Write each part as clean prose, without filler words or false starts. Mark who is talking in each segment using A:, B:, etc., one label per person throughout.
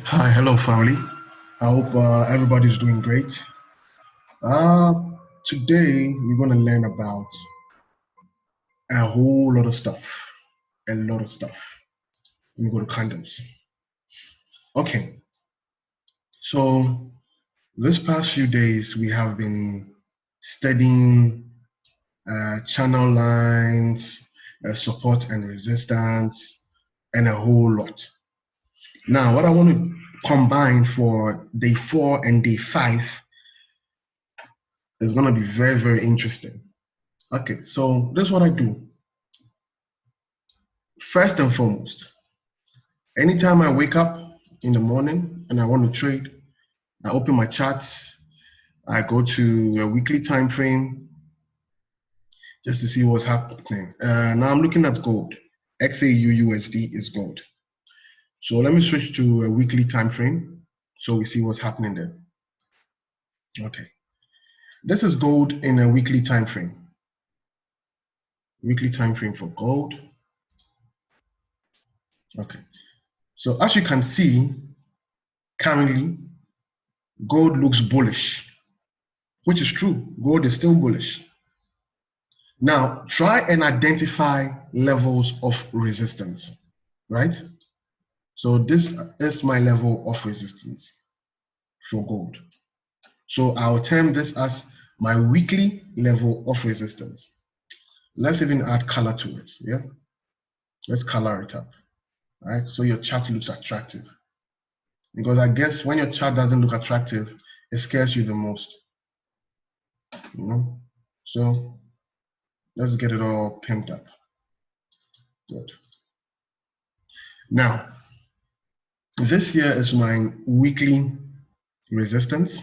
A: Hi, hello, family. I hope everybody's doing great. Uh, Today, we're going to learn about a whole lot of stuff. A lot of stuff. Let me go to candles. Okay, so this past few days, we have been studying channel lines, support and resistance, and a whole lot. Now, what I want to combine for day 4 and day 5 is going to be very, very interesting. Okay, so this is what I do. First and foremost, anytime I wake up in the morning and I want to trade, I open my charts, I go to a weekly time frame just to see what's happening. Now I'm looking at gold. XAUUSD is gold. So let me switch to a weekly time frame so we see what's happening there. Okay, this is gold in a weekly time frame. Weekly time frame for gold. Okay, so as you can see, currently gold looks bullish, which is true. Gold is still bullish. Now, try and identify levels of resistance, right? So this is my level of resistance for gold. So I'll term this as my weekly level of resistance. Let's even add color to it, yeah? Let's color it up, right? So your chart looks attractive. Because I guess when your chart doesn't look attractive, it scares you the most, you know? So let's get it all pimped up. Good. Now, this here is my weekly resistance.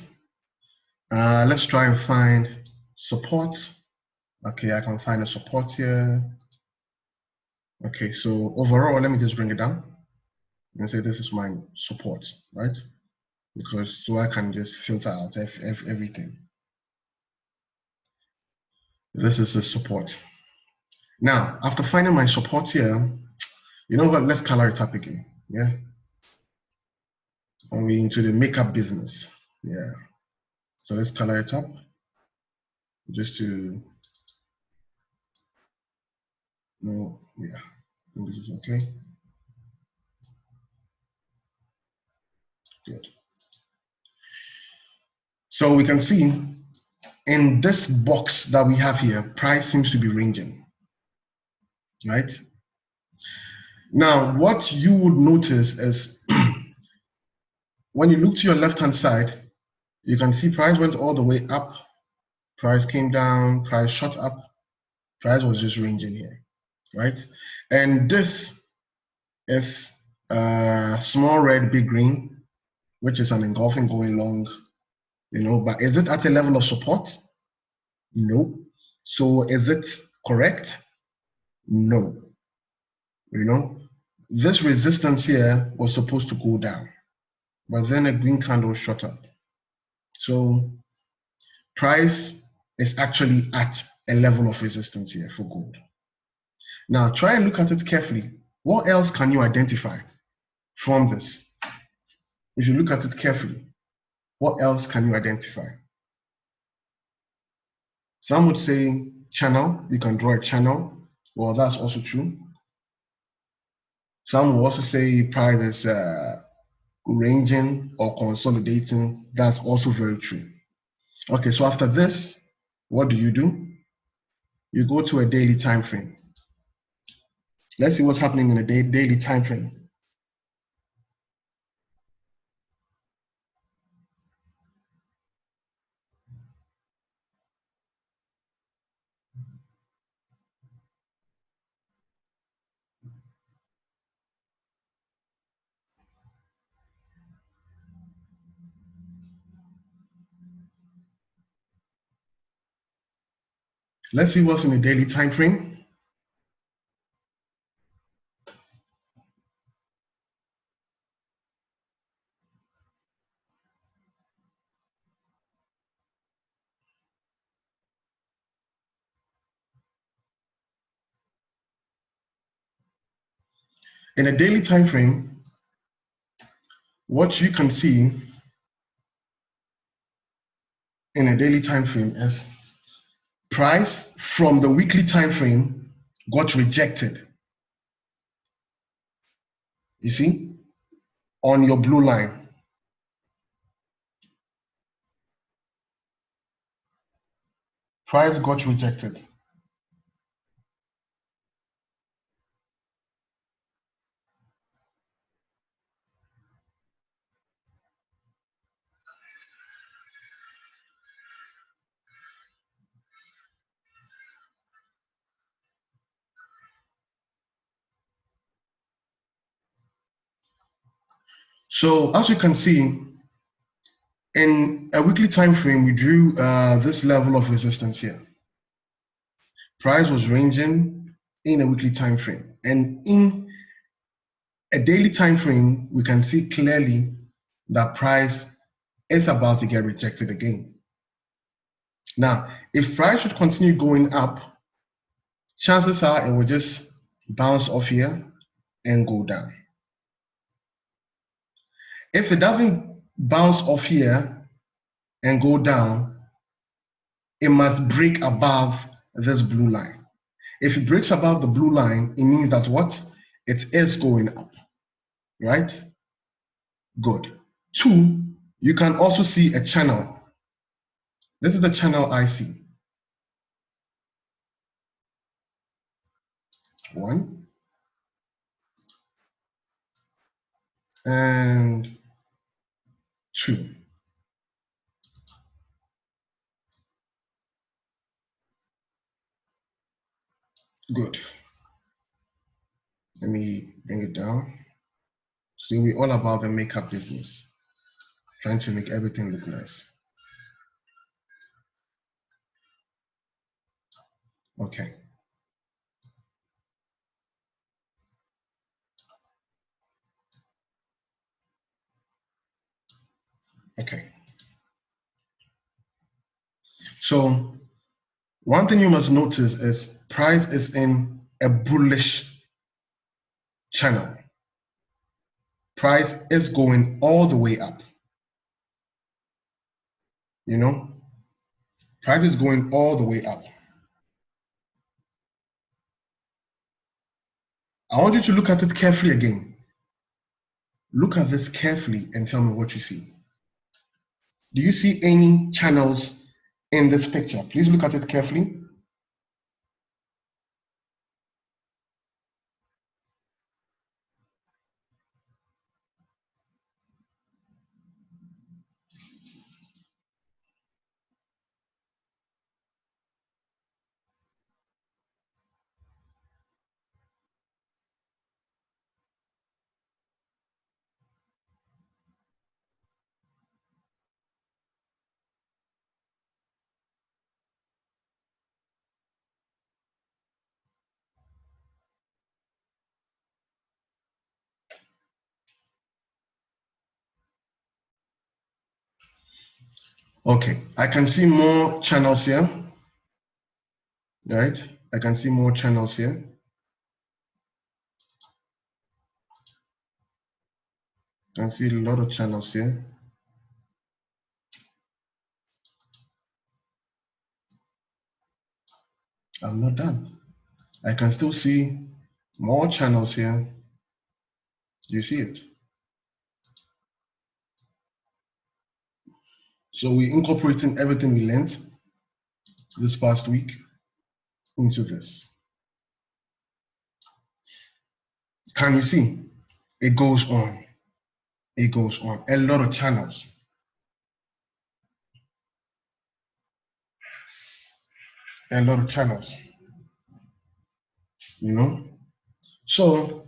A: Let's try and find support. Okay, I can find a support here. Okay, so overall, let me just bring it down and say this is my support, right? Because so I can just filter out everything. This is the support. Now, after finding my support here, you know what? Let's color it up again. Yeah. Are we into the makeup business? Yeah. So let's color it up just to know. Yeah. I think this is okay. Good. So we can see in this box that we have here, price seems to be ranging, right? Now, what you would notice is when you look to your left-hand side, you can see price went all the way up, price came down, price shot up, price was just ranging here, right? And this is small red, big green, which is an engulfing going long, you know, but is it at a level of support? No. So is it correct? No. You know, this resistance here was supposed to go down, but then a green candle shot up. So price is actually at a level of resistance here for gold. Now try and look at it carefully. What else can you identify from this? If you look at it carefully, what else can you identify? Some would say channel, you can draw a channel. Well, that's also true. Some will also say price is ranging or consolidating. That's also very true. Okay, so after this, what do? You go to a daily time frame. Let's see what's happening in a daily time frame. Let's see what's in the daily time frame. In a daily time frame, what you can see in a daily time frame is price from the weekly time frame got rejected. You see, on your blue line. Price got rejected. So as you can see, in a weekly time frame, we drew this level of resistance here. Price was ranging in a weekly time frame, and in a daily time frame, we can see clearly that price is about to get rejected again. Now, if price should continue going up, chances are it will just bounce off here and go down. If it doesn't bounce off here and go down, it must break above this blue line. If it breaks above the blue line, it means that what? It is going up, right? Good. 2, you can also see a channel. This is the channel I see. 1 and 2. Good. Let me bring it down. So we're all about the makeup business, trying to make everything look nice. Okay. Okay. So one thing you must notice is price is in a bullish channel. Price is going all the way up. You know, price is going all the way up. I want you to look at it carefully again. Look at this carefully and tell me what you see. Do you see any channels in this picture? Please look at it carefully. Okay, I can see more channels here, right? I can see more channels here. I can see a lot of channels here. I'm not done. I can still see more channels here. You see it? So we're incorporating everything we learned this past week into this. Can you see? It goes on. It goes on. A lot of channels. A lot of channels. You know? So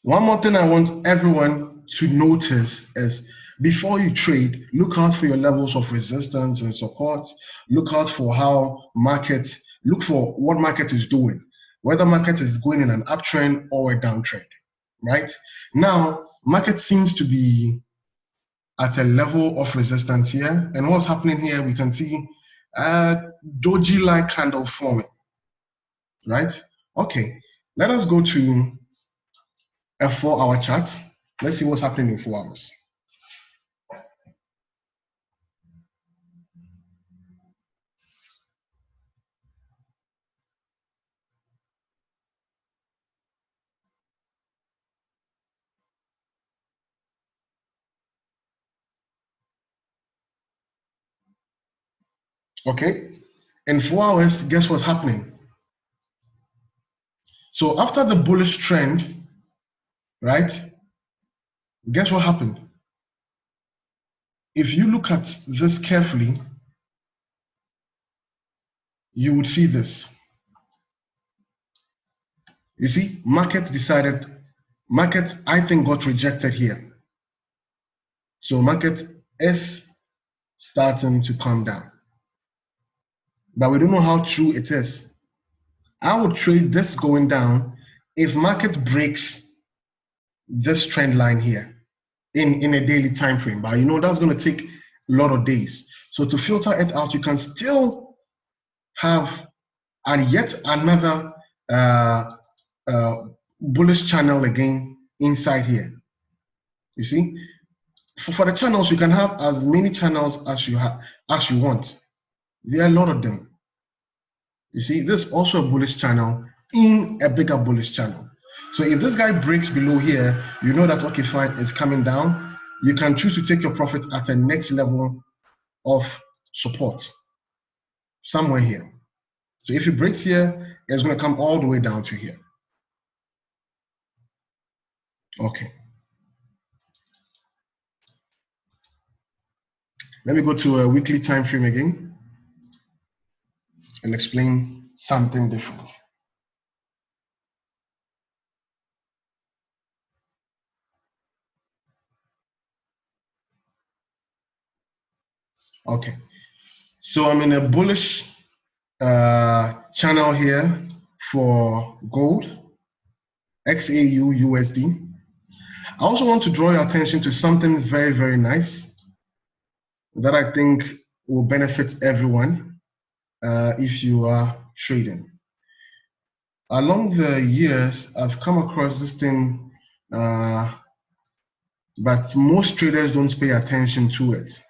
A: one more thing I want everyone to notice is before you trade, look out for your levels of resistance and support. Look out for look for what market is doing, whether market is going in an uptrend or a downtrend, right? Now, market seems to be at a level of resistance here. And what's happening here, we can see a doji-like candle forming, right? Okay, let us go to a 4-hour chart. Let's see what's happening in 4 hours. Okay, in 4 hours, guess what's happening? So after the bullish trend, right, guess what happened? If you look at this carefully, you would see this. You see, market, I think, got rejected here. So market is starting to come down. But we don't know how true it is. I would trade this going down if market breaks this trend line here in a daily time frame. But you know that's going to take a lot of days. So to filter it out, you can still have yet another bullish channel again inside here. You see, for the channels, you can have as many channels as you want. There are a lot of them. You see, this is also a bullish channel in a bigger bullish channel. So if this guy breaks below here, you know that, okay, fine, it's coming down. You can choose to take your profit at the next level of support, somewhere here. So if it breaks here, it's going to come all the way down to here. Okay. Let me go to a weekly time frame again and explain something different. Okay. So I'm in a bullish channel here for gold, XAU USD. I also want to draw your attention to something very, very nice that I think will benefit everyone if you are trading. Along the years, I've come across this thing, but most traders don't pay attention to it.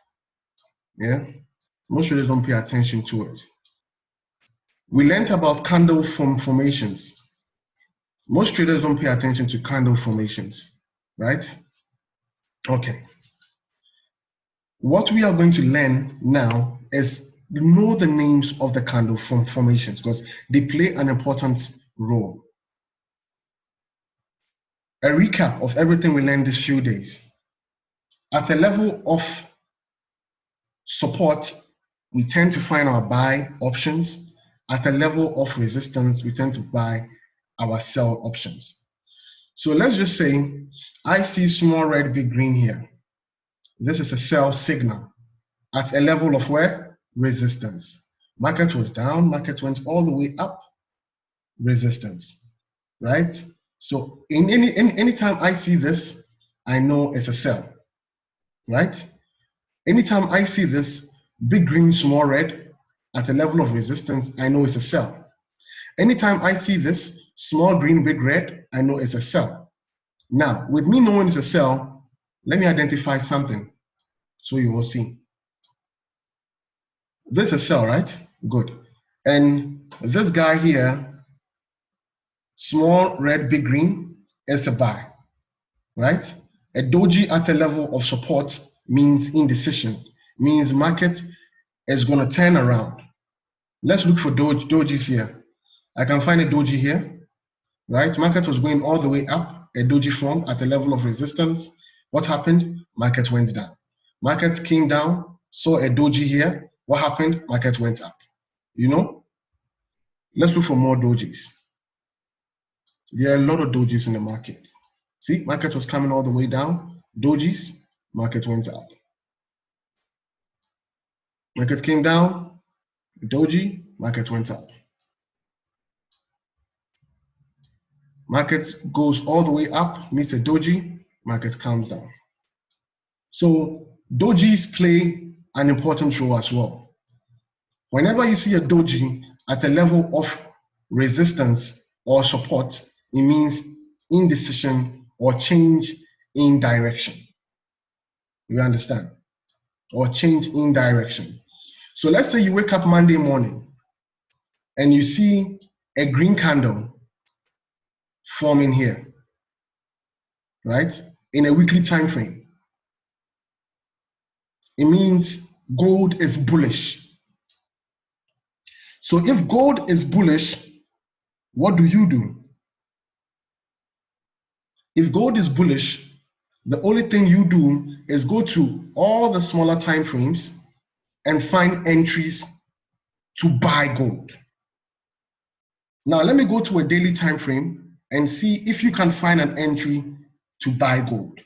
A: Yeah, most traders don't pay attention to it. We learned about candle formations. Most traders don't pay attention to candle formations, right? Okay. What we are going to learn now is know the names of the candle formations because they play an important role. A recap of everything we learned these few days. At a level of support, we tend to find our buy options. At a level of resistance, we tend to buy our sell options. So let's just say I see small red, big green here. This is a sell signal at a level of where? Resistance. Market was down, market went all the way up, resistance, right? So anytime I see this, I know it's a sell, right? Anytime I see this big green, small red at a level of resistance, I know it's a sell. Anytime I see this small green, big red, I know it's a sell. Now, with me knowing it's a sell, let me identify something so you will see. This is a sell, right? Good. And this guy here, small red, big green, is a buy, right? A doji at a level of support means indecision, means market is going to turn around. Let's look for dojis here. I can find a doji here, right? Market was going all the way up, a doji formed at a level of resistance. What happened? Market went down. Market came down, saw a doji here. What happened? Market went up. You know? Let's look for more dojis. There are a lot of dojis in the market. See, market was coming all the way down. Dojis, market went up. Market came down. Doji, market went up. Market goes all the way up, meets a doji, market comes down. So dojis play an important role as well. Whenever you see a doji at a level of resistance or support, it means indecision or change in direction. You understand? Or change in direction. So let's say you wake up Monday morning and you see a green candle forming here, right? In a weekly time frame. It means gold is bullish. So if gold is bullish, what do you do? If gold is bullish, the only thing you do is go to all the smaller time frames and find entries to buy gold. Now let me go to a daily time frame and see if you can find an entry to buy gold.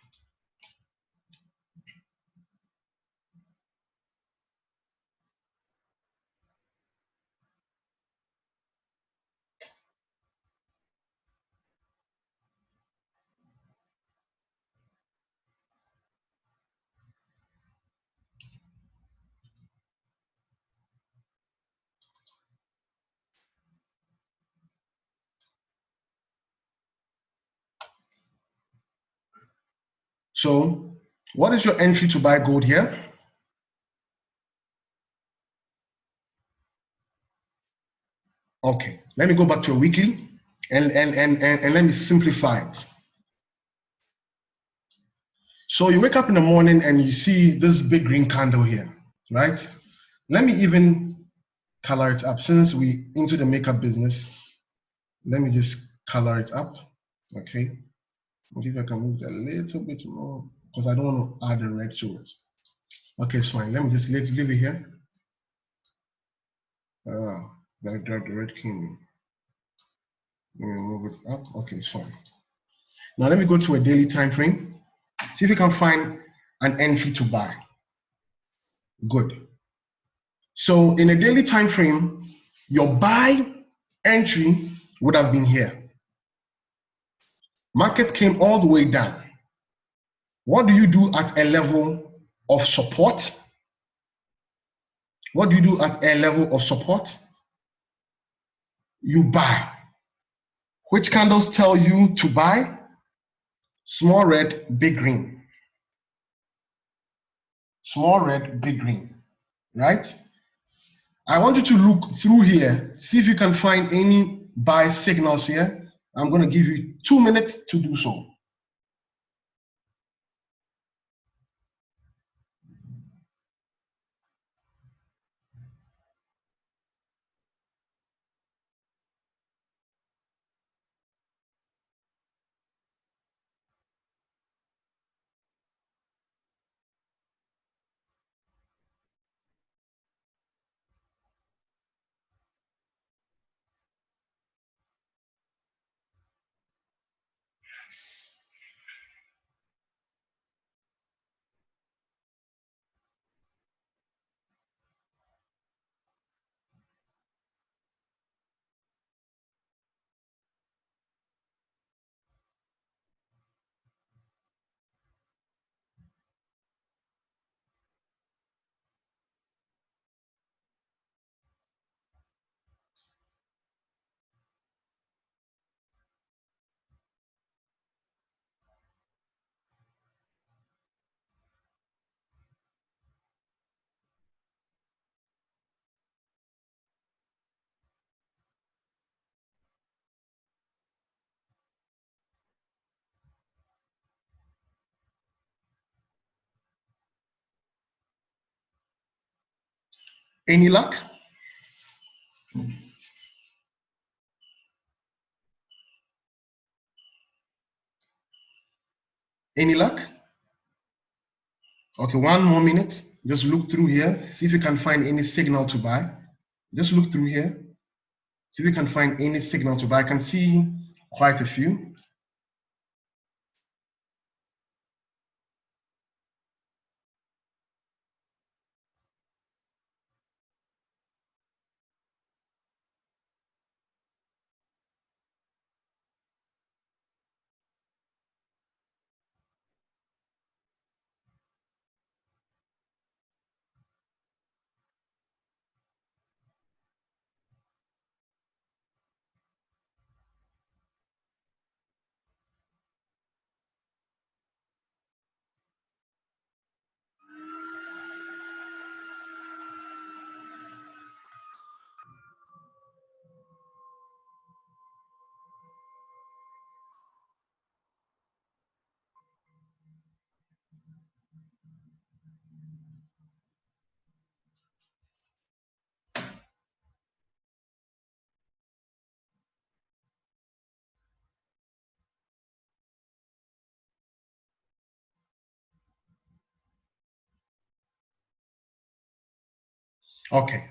A: So what is your entry to buy gold here? Okay, let me go back to a weekly and let me simplify it. So you wake up in the morning and you see this big green candle here, right? Let me even color it up since we into the makeup business. Let me just color it up, okay? See if I can move it a little bit more because I don't want to add the red to it. Okay, it's fine. Let me just leave it here. The red came. Let me move it up. Okay, it's fine. Now let me go to a daily time frame. See if you can find an entry to buy. Good. So in a daily time frame, your buy entry would have been here. Market came all the way down. What do you do at a level of support? What do you do at a level of support? You buy. Which candles tell you to buy? Small red, big green. Small red, big green, right? I want you to look through here, see if you can find any buy signals here. I'm going to give you 2 minutes to do so. Any luck? Any luck? Okay, 1 more minute. Just look through here. See if you can find any signal to buy. Just look through here. See if you can find any signal to buy. I can see quite a few. Okay.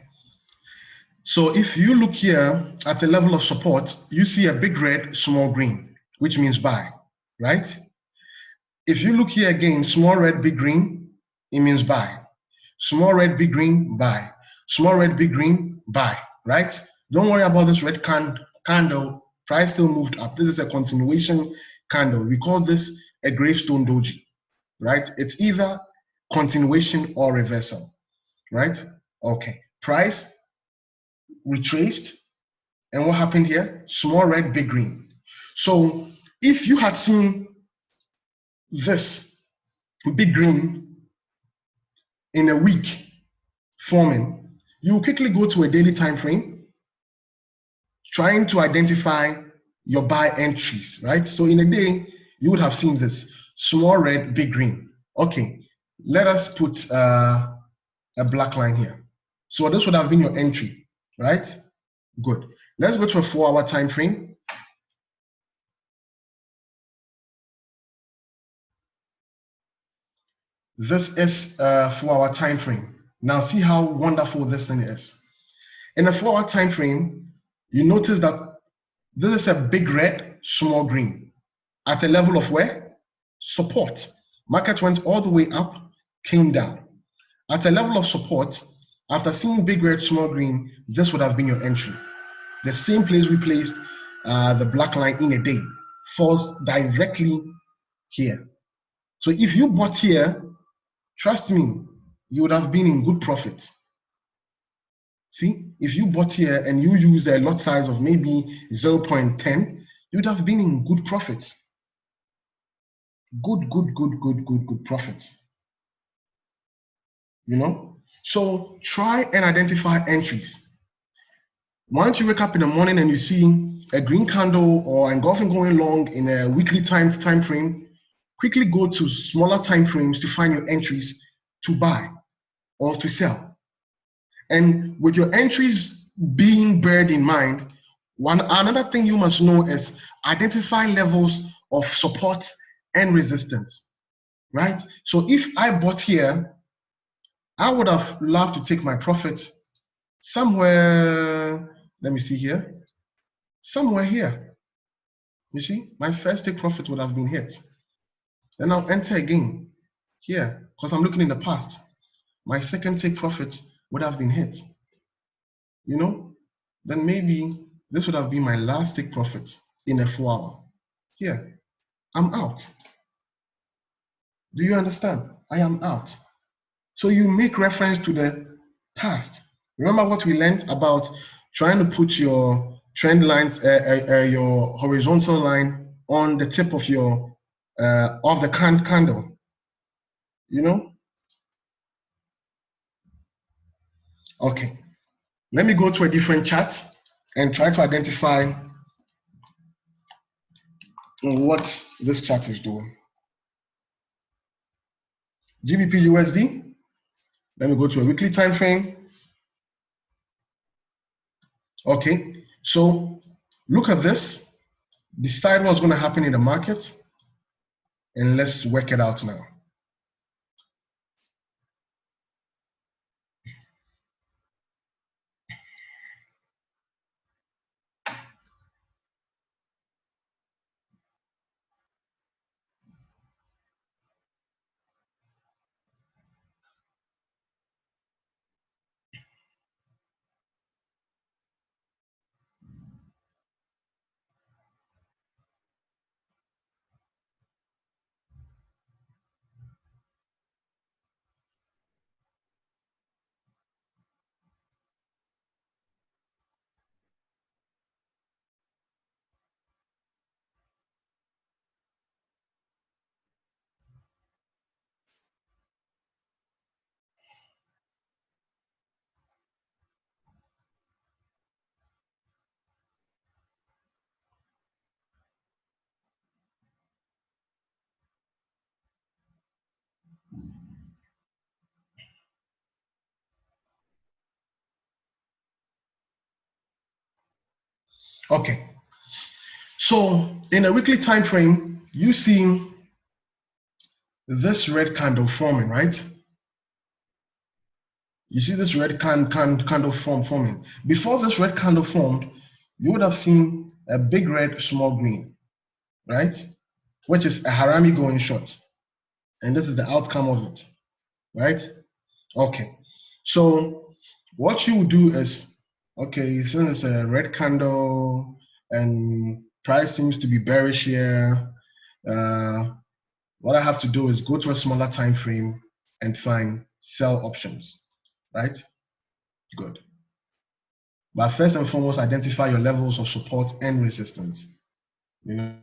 A: So if you look here at a level of support, you see a big red, small green, which means buy, right? If you look here again, small red, big green, it means buy. Small red, big green, buy. Small red, big green, buy, right? Don't worry about this red candle. Price still moved up. This is a continuation candle. We call this a gravestone doji, right? It's either continuation or reversal, right? Okay. Price retraced. And what happened here? Small red, big green. So if you had seen this big green in a week forming, you will quickly go to a daily time frame trying to identify your buy entries, right? So in a day, you would have seen this small red, big green. Okay, let us put a black line here. So this would have been your entry, right? Good. Let's go to a 4-hour time frame. This is a 4-hour time frame. Now see how wonderful this thing is. In a 4-hour time frame, you notice that this is a big red, small green. At a level of where? Support. Market went all the way up, came down. At a level of support, after seeing big red, small green, this would have been your entry. The same place we placed the black line in a day falls directly here. So if you bought here, trust me, you would have been in good profits. See, if you bought here and you used a lot size of maybe 0.10, you would have been in good profits. Good profits. You know? So try and identify entries. Once you wake up in the morning and you see a green candle or engulfing going long in a weekly time frame, quickly go to smaller time frames to find your entries to buy or to sell. And with your entries being beared in mind, another thing you must know is identify levels of support and resistance, right? So if I bought here, I would have loved to take my profit somewhere, let me see here, somewhere here. You see, my first take profit would have been hit. Then I'll enter again here because I'm looking in the past. My second take profit would have been hit. You know, then maybe this would have been my last take profit in a 4-hour. Here, I'm out. Do you understand? I am out. So you make reference to the past. Remember what we learned about trying to put your trend lines, your horizontal line on the tip of your of the candle. You know? Okay. Let me go to a different chart and try to identify what this chart is doing. GBPUSD. Let me go to a weekly time frame. Okay. So look at this. Decide what's going to happen in the market, and let's work it out now. Okay. So in a weekly time frame, you see this red candle forming, right? You see this red candle forming. Before this red candle formed, you would have seen a big red, small green, right? Which is a harami going short. And this is the outcome of it, right? Okay. So what you do is, okay, since it's a red candle and price seems to be bearish here, what I have to do is go to a smaller time frame and find sell options, right? Good. But first and foremost, identify your levels of support and resistance. You know,